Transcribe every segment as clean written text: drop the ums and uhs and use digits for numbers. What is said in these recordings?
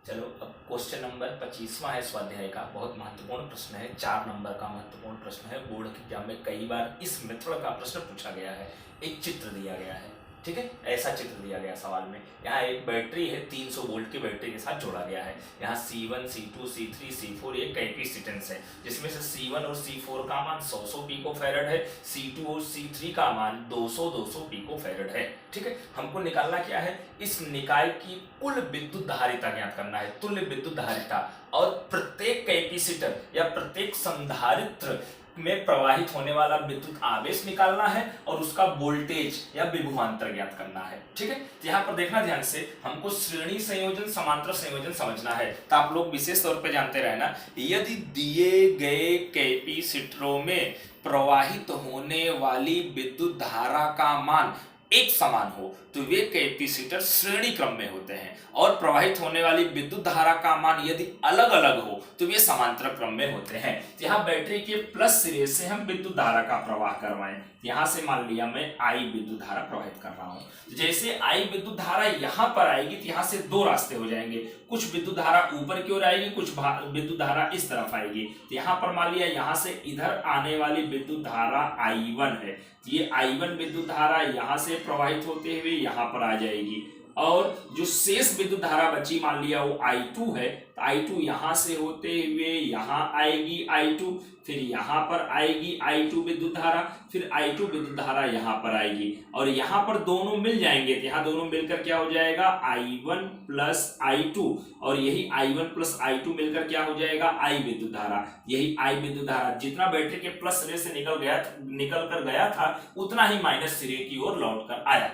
चलो अब question number 25वां है स्वाध्याय का। बहुत महत्वपूर्ण प्रश्न है, 4 नंबर का महत्वपूर्ण प्रश्न है। बोर्ड एग्जाम में कई बार इस मेथड का प्रश्न पूछा गया है। एक चित्र दिया गया है, ठीक है, ऐसा चित्र दिया गया सवाल में। यहाँ एक बैटरी है, 300 वोल्ट की बैटरी के साथ जोड़ा गया है। यहाँ C1, C2, C3, C4 ये कैपेसिटेंस है, जिसमें से C1 और C4 का मान 100 पिको फैरड है, C2 और C3 का मान 200 पिको फैरड है। ठीक है, हमको निकालना क्या है, इस निकाय की कुल विद्युत धारिता ज्ञात करना है, तुल्य विद्युत धारिता। और प्रत्येक कैपेसिटर या प्रत्येक संधारित्र में प्रवाहित होने वाला विद्युत आवेश निकालना है और उसका वोल्टेज या विभवांतर ज्ञात करना है। ठीक है, यहाँ पर देखना ध्यान से, हमको श्रेणी संयोजन समांतर संयोजन समझना है। तो आप लोग विशेष तौर पे जानते रहना, यदि दिए गए कैपेसिटरों में प्रवाहित होने वाली विद्युत धारा का मान एक समान हो तो वे कैपेसिटर श्रेणी क्रम में होते हैं, और प्रवाहित होने वाली विद्युत धारा का मान यदि अलग अलग हो तो वे समांतर क्रम में होते हैं। यहाँ बैटरी के प्लस सिरे से हम विद्युत धारा का प्रवाह करवाएं। यहाँ से मान लिया मैं I विद्युत धारा प्रवाहित कर रहा हूँ। जैसे I विद्युत धारा यहाँ पर आएगी तो यहाँ से दो रास्ते हो जाएंगे, कुछ विद्युत धारा ऊपर की ओर आएगी, कुछ विद्युत धारा इस तरफ आएगी। तो यहाँ पर मान लिया यहाँ से इधर आने वाली विद्युत धारा I1 है, ये I1 विद्युत धारा यहाँ से प्रवाहित होते हुए यहाँ पर आ जाएगी, और जो शेष विद्युत धारा बची मान लिया वो I2 है, तो I2 यहाँ से होते हुए यहाँ आएगी I2, फिर यहाँ पर आएगी I2 विद्युत धारा, फिर I2 विद्युत धारा यहाँ पर आएगी, और यहाँ पर दोनों मिल जाएंगे। तो यहाँ दोनों मिलकर क्या हो जाएगा, I1 प्लस I2, और यही I1 प्लस I2 मिलकर क्या हो जाएगा, I विद्युत धारा। यही I विद्युत धारा जितना बैटरी के प्लस सिरे से निकल कर गया था उतना ही माइनस सिरे की ओर लौट कर आया।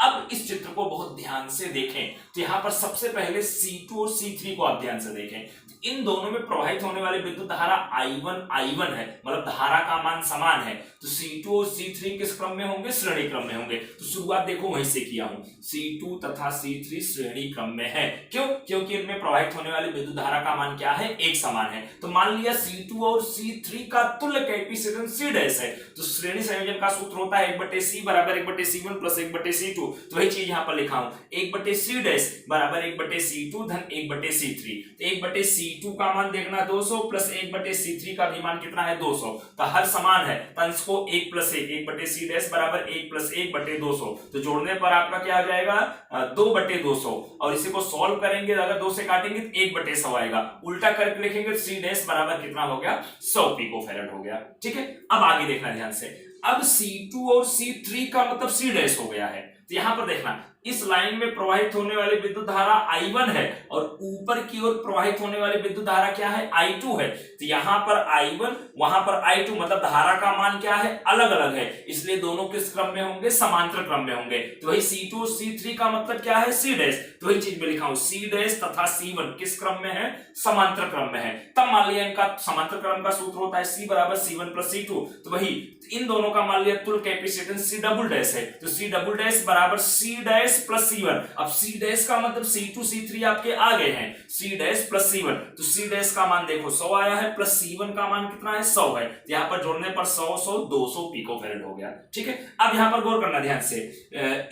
अब इस चित्र को बहुत ध्यान से देखें, तो यहाँ पर सबसे पहले C2 और C3 को आप ध्यान से देखें। इन दोनों में प्रवाहित होने वाली विद्युत धारा I1 है, मतलब धारा का मान समान है। तो C2 और C3 किस क्रम में होंगे, श्रेणी क्रम में होंगे। तो शुरुआत देखो वहीं से किया हूं, C2 तथा C3 श्रेणी क्रम में है। क्यों? क्योंकि इनमें प्रवाहित होने वाली विद्युत धारा का मान क्या है, एक समान है। तो मान लिया C2 और C3 का तुल्य कैपेसिटेंस C डैश है, तो श्रेणी संयोजन का सूत्र होता है 1/C बराबर 1/C1 प्लस 1/C2। तो वही चीज यहाँ पर लिखा हूं, 1/C डैश बराबर 1/C2 धन 1/C3। तो 1/C2 का मान देखना 200 प्लस 1/C3 का भी मान कितना है, 200। तो हर समान है, अंश को 1 प्लस 1, 1/C डैश बराबर 1 प्लस 1/200। तो जोड़ने पर आपका क्या आ जाएगा, 2/200, और इसी को सॉल्व करेंगे, अगर 2 से काटेंगे तो 1/100 आएगा। उल्टा करके लिखेंगे तो C डैश बराबर कितना हो गया, 100 पिको फैरड हो गया। ठीक है, अब आगे देखना ध्यान से। अब C2 और C3 का मतलब C डैश हो गया है। तो यहां पर देखना, इस लाइन में प्रवाहित होने वाली विद्युत धारा I1 है, और ऊपर की ओर प्रवाहित होने वाली विद्युत धारा क्या है, I2 है। तो यहां पर I1, वहां पर I2, मतलब धारा का मान क्या है, अलग अलग है, इसलिए दोनों किस क्रम में होंगे, समांतर क्रम में होंगे। तो वही C2 और C3 का मतलब क्या है, C डैश। तो वही चीज में लिखा हूं, C डैश तथा C1 किस क्रम में है, समांतर क्रम में है। तब मान लिया इनका समांतर क्रम का सूत्र होता है C बराबर C1 प्लस C2। तो वही इन दोनों का मान लिया तुल्य कैपेसिटेंस C डबल डैश है, तो C डबल डैश बराबर C डैश प्लस C1। अब C डैश का मतलब C2 C3 आपके आ गए हैं, C डैश प्लस C1। तो C डैश का मान देखो 100 आया है, प्लस C1 का मान कितना है, 100 है। यहाँ पर जोड़ने पर 100 200 पिको फैरड हो गया। ठीक है, अब यहाँ पर गौर करना ध्यान से,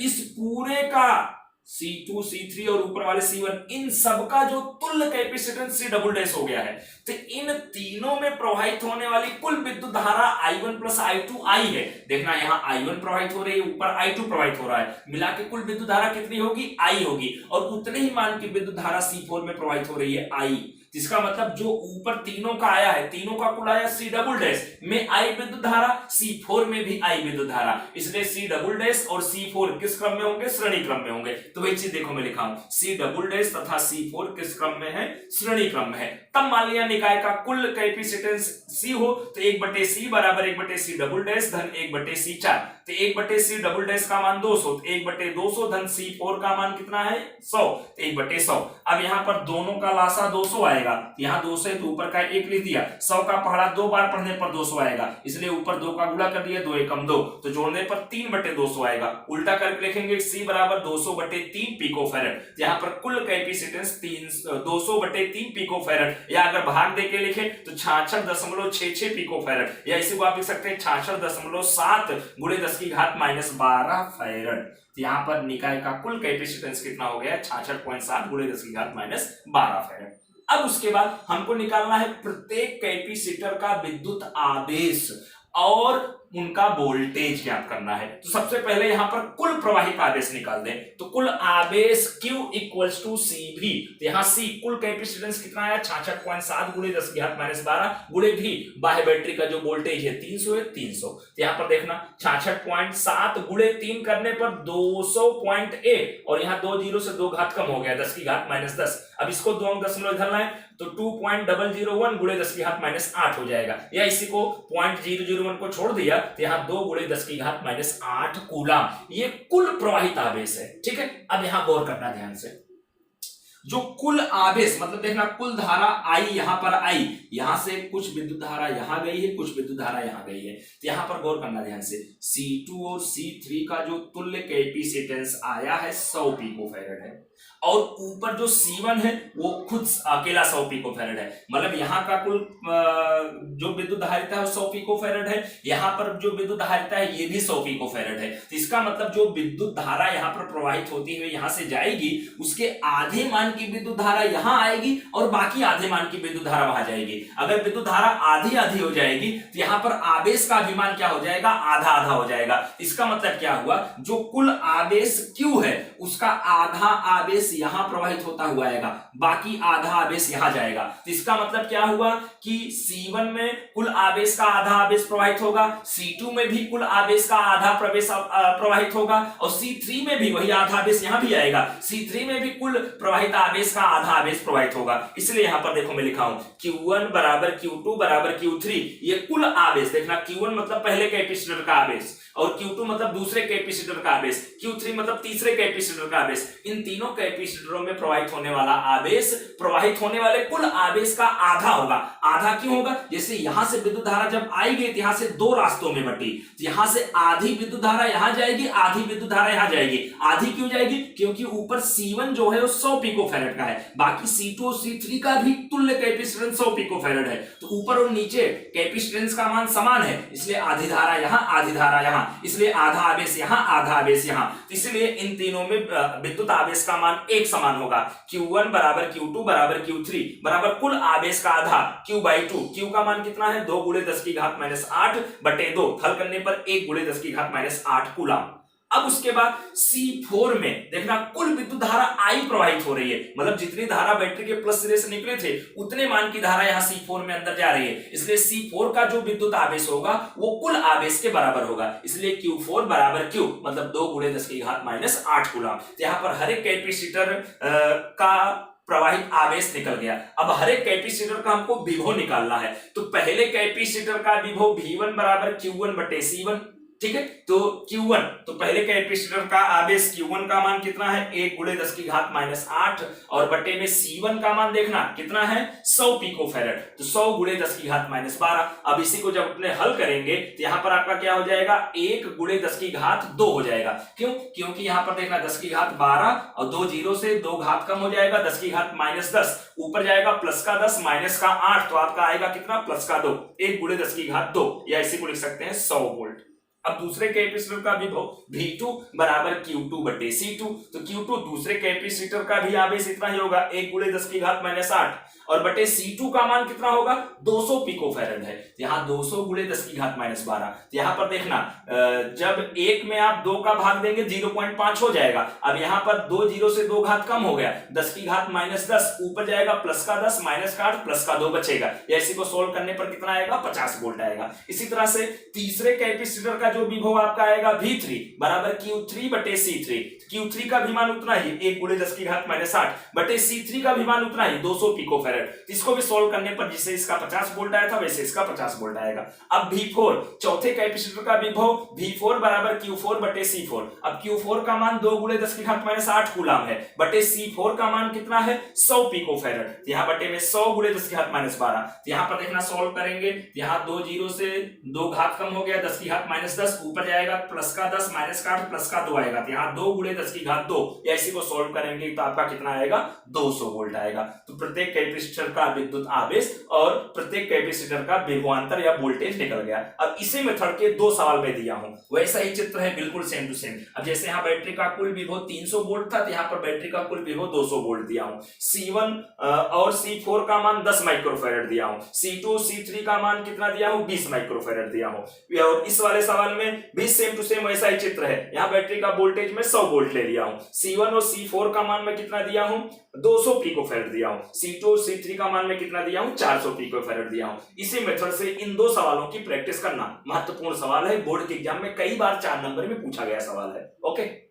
इस पूरे का C2 C3 और ऊपर वाले C1, इन सबका जो तुल्य कैपेसिटेंस C डबल डैश हो गया है। तो इन तीनों में प्रवाहित होने वाली कुल विद्युत धारा I1 प्लस I2 I है। देखना यहाँ I1 प्रवाहित हो रही है, ऊपर I2 प्रवाहित हो रहा है, मिला के कुल विद्युत धारा कितनी होगी, I होगी। और उतने ही मान की विद्युत धारा C4 में प्रवाहित हो रही है, I। जिसका मतलब जो ऊपर तीनों का आया है, तीनों का कुल आया C डबल डैश में I विद्युत धारा, C4 में भी I विद्युत धारा, इसलिए C डबल डैश और C4 किस क्रम में होंगे, श्रेणी क्रम में होंगे। तो वही चीज देखो मैं लिखा हूं, C डबल डैश तथा C4 किस क्रम में है, श्रेणी क्रम में है। तब मान लिया निकाय का कुल कैपेसिटेंस C हो, तो 1/C बराबर 1/C डबल डैश धन 1/C4। तो 1/C डबल डैश का मान 200, तो 1/200 धन C4 का मान कितना है, 100, तो 1/100। अब यहाँ पर दोनों का लासा 200 आएगा, आएगा, यहाँ 200 है तो ऊपर का 1 लिख दिया, 100 का पहाड़ा 2 बार पढ़ने पर 200 आएगा, इसलिए ऊपर 2 का गुणा कर दिया, 2 एकम 2, तो जोड़ने पर 3/200 आएगा। उल्टा करके लिखेंगे C बराबर 200/3 पिकोफैरेड। यहाँ पर कुल कैपेसिटेंस 200/3 पिकोफैरेड, या अगर भाग देके लिखे तो 66.66 पिकोफैरेड, या इसी को आप लिख सकते हैं 66.7 × 10⁻12 फैरेड। तो यहाँ पर निकाय का कुल कैपेसिटेंस कितना हो गया? 66.7 × 10⁻12 फैरेड। अब उसके बाद हमको निकालना है प्रत्येक कैपेसिटर का विद्युत आवेश और उनका वोल्टेज ज्ञात करना है। तो सबसे पहले यहां पर कुल प्रवाहित आवेश निकाल दें, तो कुल आवेश Q = CV। तो यहां C कुल कैपेसिटेंस कितना है? 66.7 × 10⁻12 × V, बाह्य बैटरी का जो वोल्टेज है 300 है, 300। तो यहां पर देखना 66.7 × 3 करने पर 200.1, और यहां 2 जीरो से 2 घात कम हो गया, 10⁻10। अब इसको 2 अंक दशमलव धरना है तो 2.001 × 10⁻8 हो जाएगा, या इसी को 0.001 को छोड़ दिया तो यहां 2 × 10⁻8 कूलम। ये कुल प्रवाहित आवेश है, ठीक है। अब यहां गौर करना ध्यान से, जो कुल आवेश मतलब देखना कुल धारा आई यहां पर आई, यहां से कुछ विद्युत धारा यहां गई है, कुछ विद्युत धारा यहां गई है। तो यहां पर गौर करना ध्यान से, C2 और C3 का जो तुल्य कैपेसिटेंस आया है 100 पिकोफैरेड है, और ऊपर जो C1 है वो खुद अकेला 100 पिकोफैरेड है। मतलब यहाँ का कुल जो विद्युत धारिता है वो 100 पिकोफैरेड है, यहाँ पर जो विद्युत धारिता है ये भी 100 पिकोफैरेड है। तो इसका मतलब जो विद्युत धारा यहाँ पर प्रवाहित होती हुई यहाँ से जाएगी, उसके आधे मान की विद्युत धारा यहाँ आएगी और बाकी आधे मान की विद्युत धारा वहां जाएगी। अगर विद्युत धारा आधी आधी हो जाएगी तो यहाँ पर आवेश का अभिमान क्या हो जाएगा? आधा आधा हो जाएगा। इसका मतलब क्या हुआ? जो कुल आवेश Q है उसका आधा आवेश यहां प्रवाहित होता हुआ आएगा, बाकी आधा आवेश यहां जाएगा। तो इसका मतलब क्या हुआ कि C1 में कुल आवेश का आधा आवेश प्रवाहित होगा, C2 में भी कुल आवेश का आधा प्रवाहित होगा, और C3 में भी वही आधा आवेश यहां भी आएगा, C3 में भी कुल प्रवाहित आवेश का आधा आवेश प्रवाहित होगा। इसलिए यहां पर देखो मैं लिखा हूं Q1 = Q2 = Q3। ये कुल आवेश देखना, Q1 मतलब पहले कैपेसिटर का आवेश, और Q2 मतलब दूसरे कैपेसिटर का आवेश, Q3 मतलब तीसरे कैपेसिटर का आवेश। इन तीनों कैपेसिटरों में प्रवाहित होने वाला आवेश प्रवाहित होने वाले कुल आवेश का आधा होगा। आधा क्यों होगा? जैसे यहां से विद्युत धारा जब आएगी तो यहां से 2 रास्तों में बटी, तो यहां से आधी विद्युत धारा यहां जाएगी, आधी विद्युत धारा यहां जाएगी। आधी क्यों जाएगी? क्योंकि ऊपर C1 जो है वो 100 पिकोफैरेड का है, बाकी C2 और C3 का भी तुल्य कैपेसिटेंस 100 पिकोफैरेड है। तो ऊपर और नीचे कैपेसिटेंस का मान समान है, इसलिए आधी धारा यहां आधी धारा यहां, इसलिए आधा आवेश यहां आधा आवेश यहां। इसलिए इन तीनों में विद्युत आवेश का मान एक समान होगा। Q1 = Q2 = Q3 बराबर कुल आवेश का आधा Q/2। Q का मान कितना है? 2 × 10⁻8/2, हल करने पर 1 × 10⁻8 कूलम। अब उसके बाद C4 में देखना कुल विद्युत धारा I प्रवाहित हो रही है, मतलब जितनी धारा बैटरी के प्लस सिरे से निकले थे उतने मान की धारा यहाँ C4 में अंदर जा रही है। इसलिए C4 का जो विद्युत आवेश होगा वो कुल आवेश के बराबर होगा, इसलिए Q4 = Q मतलब 2 × 10⁻8 कूलम। यहाँ पर हर एक कैपेसिटर का प्रवाहित आवेश निकल गया। अब हर एक कैपेसिटर का हमको विभव निकालना है, तो पहले कैपेसिटर का विभव V1 = Q1/C1, ठीक है। तो Q1 तो पहले कैपेसिटर का आवेश Q1 का मान कितना है? 1 × 10⁻8, और बटे में C1 का मान देखना कितना है? 100 पिकोफैरेड, तो 100 × 10⁻12। अब इसी को जब अपने हल करेंगे तो यहाँ पर आपका क्या हो जाएगा? 1 × 10⁻2 हो जाएगा। क्यों? क्योंकि यहाँ पर देखना 10⁻12 और 2 जीरो से 2 घात कम हो जाएगा, 10⁻10 ऊपर जाएगा प्लस का 10 माइनस का 8, तो आपका आएगा कितना? प्लस का 2, 1 × 10⁻2, या इसी को लिख सकते हैं 100 वोल्ट। अब दूसरे कैपेसिटर का विभव V2 = Q2/C2, तो Q2 दूसरे कैपेसिटर का भी आवेश इतना ही होगा, 1 × 10⁻8, और बटे C2 का मान कितना होगा? 200 पिकोफैरेड है, यहाँ 200 × 10⁻12। यहाँ पर देखना जब 1 में आप 2 का भाग देंगे 0.5 हो जाएगा। अब यहाँ पर 2 जीरो से 2 घात कम हो गया, 10⁻10 ऊपर जाएगा प्लस का 10 माइनस का 8 प्लस का 2 बचेगा, या इसी को सोल्व करने पर कितना आएगा? 50 वोल्ट आएगा। इसी तरह से तीसरे कैपेसिटर का जो विभव आपका आएगा V3 बराबर Q3 बटे C3। Q3 का भी मान उतना ही 1 गुणे 10 की घात -8 बटे C3 का भी मान उतना ही 200 पिको फैरेड। इसको भी सॉल्व करने पर जिसे इसका 50 वोल्ट आया था वैसे इसका 50 वोल्ट आएगा। अब V4 चौथे कैपेसिटर का विभव V4 बराबर Q4 बटे C4। अब Q4 का मान 2 गुणे 10 की घात -8 कूलम है बटे C4 का मान कितना है 100 पिको फैरेड। यहाँ बटे में 100 गुणे 10 की घात -12। यहाँ पर देखना सॉल्व करेंगे, यहाँ 2 जीरो से 2 घात कम हो गया 10 की घात -10, ऊपर जाएगा प्लस का 10 माइनस का 8 प्लस का 2 आएगा। तो यहाँ 2 गुणे 10 की घात 2 या इसी को सॉल्व करेंगे तो आपका कितना आएगा 200 वोल्ट आएगा। तो प्रत्येक कैपेसिटर का विद्युत आवेश और प्रत्येक कैपेसिटर का विभवांतर या वोल्टेज निकल गया। अब इसी मेथड के 2 सवाल में दिया हूं, वैसा ही चित्र है बिल्कुल सेम टू सेम। अब जैसे यहाँ बैटरी का कुल विभव 300 वोल्ट था तो यहाँ पर बैटरी का कुल विभव 200 वोल्ट दिया हूं। C1 और C4 का मान 10 माइक्रोफैरड दिया हूं। C2 C3 का मान कितना दिया हूं 20 माइक्रोफैरड दिया हूं। और इस वाले सवाल में भी सेम टू सेम वैसा ही चित्र है। यहाँ बैटरी का वोल्टेज में 100 वोल्ट ले लिया हूं। C1 और C4 का मान मैं कितना दिया हूं 200 पिकोफैरड दिया हूं। C2 और C3 का मान मैं कितना दिया हूं 400 पिकोफैरड दिया हूं। इसी मेथड से इन 2 सवालों की प्रैक्टिस करना महत्वपूर्ण सवाल है। बोर्ड के एग्जाम में कई बार 4 नंबर में पूछा गया सवाल है। ओके।